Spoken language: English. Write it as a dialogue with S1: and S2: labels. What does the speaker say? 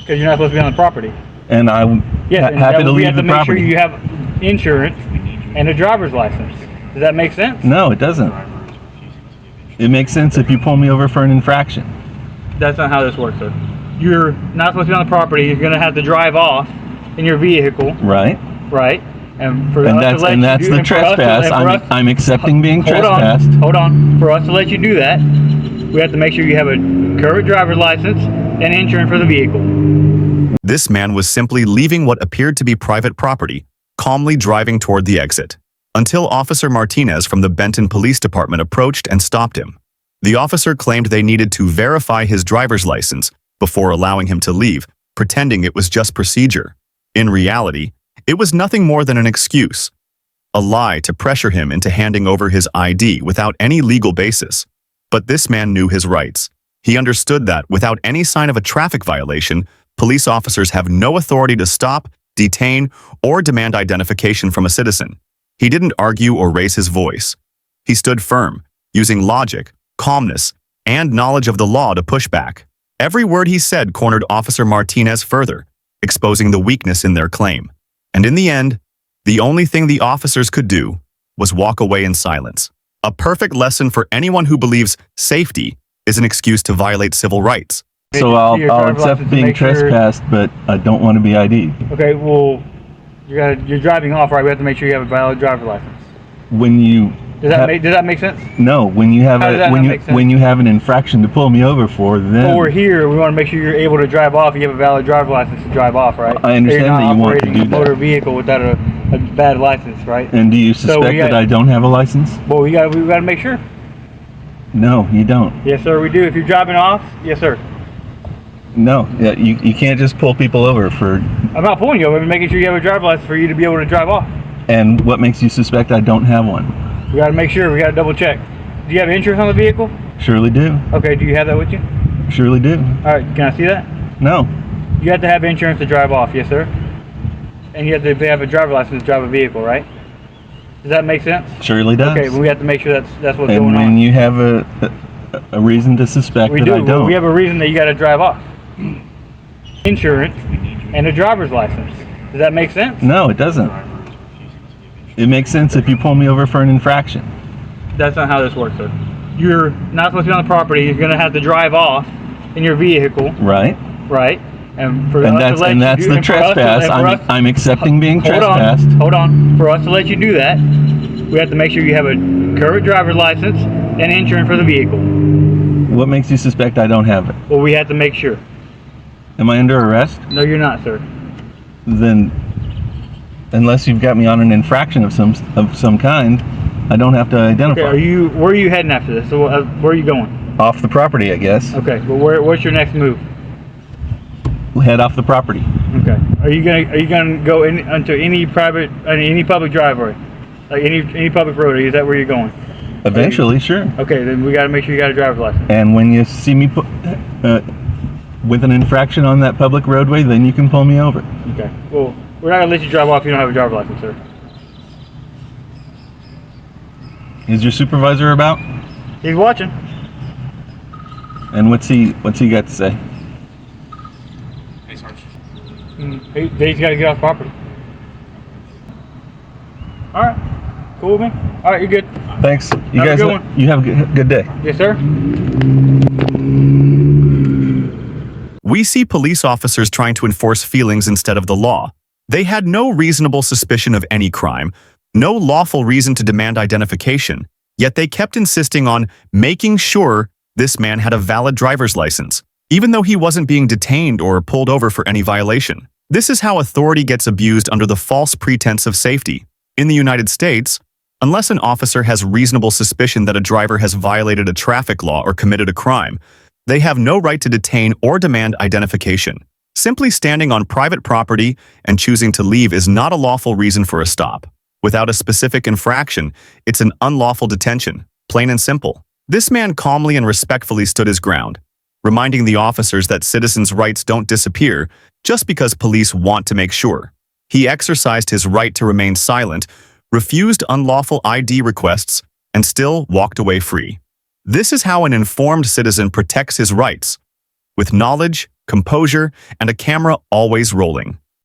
S1: Because you're not supposed to be on the property.
S2: And I'm happy to leave the property.
S1: We have to make sure you have insurance and a driver's license. Does that make sense?
S2: No, it doesn't. It makes sense if you pull me over for an infraction.
S1: That's not how this works, sir. You're not supposed to be on the property. You're going to have to drive off in your vehicle.
S2: Right.
S1: Right. And
S2: that's the trespass. I'm accepting being trespassed.
S1: Hold on. For us to let you do that, we have to make sure you have a current driver's license and insurance for the vehicle.
S3: This man was simply leaving what appeared to be private property, calmly driving toward the exit, until Officer Martinez from the Benton Police Department approached and stopped him. The officer claimed they needed to verify his driver's license before allowing him to leave, pretending it was just procedure. In reality, it was nothing more than an excuse, a lie to pressure him into handing over his ID without any legal basis. But this man knew his rights. He understood that without any sign of a traffic violation, police officers have no authority to stop, detain, or demand identification from a citizen. He didn't argue or raise his voice. He stood firm, using logic, calmness, and knowledge of the law to push back. Every word he said cornered Officer Martinez further, exposing the weakness in their claim. And in the end, the only thing the officers could do was walk away in silence. A perfect lesson for anyone who believes safety is an excuse to violate civil rights.
S2: So I'll accept being trespassed, but I don't want to be ID'd.
S1: Okay, well, you're driving off, right? We have to make sure you have a valid driver's license.
S2: When you
S1: does that make sense?
S2: No, when you have when you have an infraction to pull me over for, then
S1: well, we're here. We want to make sure you're able to drive off. You have a valid driver's license to drive off, right?
S2: I understand that you want to do that.
S1: Operating a motor vehicle without a bad license, right?
S2: And do you suspect that I don't have a license?
S1: Well, we got to make sure.
S2: No, you don't.
S1: Yes, sir. We do. If you're driving off, yes, sir.
S2: No, yeah, you can't just pull people over for.
S1: I'm not pulling you over. I'm making sure you have a driver's license for you to be able to drive off.
S2: And what makes you suspect I don't have one?
S1: We got to make sure. We got to double check. Do you have insurance on the vehicle?
S2: Surely do.
S1: Okay. Do you have that with you?
S2: Surely do.
S1: All right. Can I see that?
S2: No.
S1: You have to have insurance to drive off, yes, sir. And you have to have a driver's license to drive a vehicle, right? Does that make sense?
S2: Surely does.
S1: Okay. Well, we have to make sure that's what's going on.
S2: And when you have a reason to suspect that I don't.
S1: We have a reason that you got to drive off. Insurance and a driver's license. Does that make sense?
S2: No, it doesn't. It makes sense if you pull me over for an infraction.
S1: That's not how this works, sir. You're not supposed to be on the property. You're going to have to drive off in your vehicle.
S2: Right.
S1: Right. And
S2: that's the trespass. I'm accepting being trespassed.
S1: Hold on. For us to let you do that, we have to make sure you have a current driver's license and insurance for the vehicle.
S2: What makes you suspect I don't have it?
S1: Well, we have to make sure.
S2: Am I under arrest?
S1: No, you're not, sir.
S2: Then, unless you've got me on an infraction of some kind, I don't have to identify.
S1: Okay, where are you heading after this? So, where are you going?
S2: Off the property, I guess.
S1: Okay. Well, what's your next move?
S2: Head off the property.
S1: Okay. Are you gonna go onto any public driveway, like any public road? Or is that where you're going?
S2: Eventually, sure.
S1: Okay, then we got to make sure you got a driver's license.
S2: And when you see me with an infraction on that public roadway, then you can pull me over.
S1: Okay. Well, we're not gonna let you drive off if you don't have a driver's license, sir.
S2: Is your supervisor about?
S1: He's watching.
S2: And what's he got to say?
S1: Hey, Sarge. He's got to get off property. All right. Cool with me? All right, you're good.
S2: Thanks. You
S1: have
S2: guys,
S1: a good one.
S2: You have a good day.
S1: Yes, sir.
S3: We see police officers trying to enforce feelings instead of the law. They had no reasonable suspicion of any crime, no lawful reason to demand identification, yet they kept insisting on making sure this man had a valid driver's license, even though he wasn't being detained or pulled over for any violation. This is how authority gets abused under the false pretense of safety. In the United States, unless an officer has reasonable suspicion that a driver has violated a traffic law or committed a crime, they have no right to detain or demand identification. Simply standing on private property and choosing to leave is not a lawful reason for a stop. Without a specific infraction, it's an unlawful detention, plain and simple. This man calmly and respectfully stood his ground, reminding the officers that citizens' rights don't disappear just because police want to make sure. He exercised his right to remain silent, refused unlawful ID requests, and still walked away free. This is how an informed citizen protects his rights, with knowledge, composure, and a camera always rolling.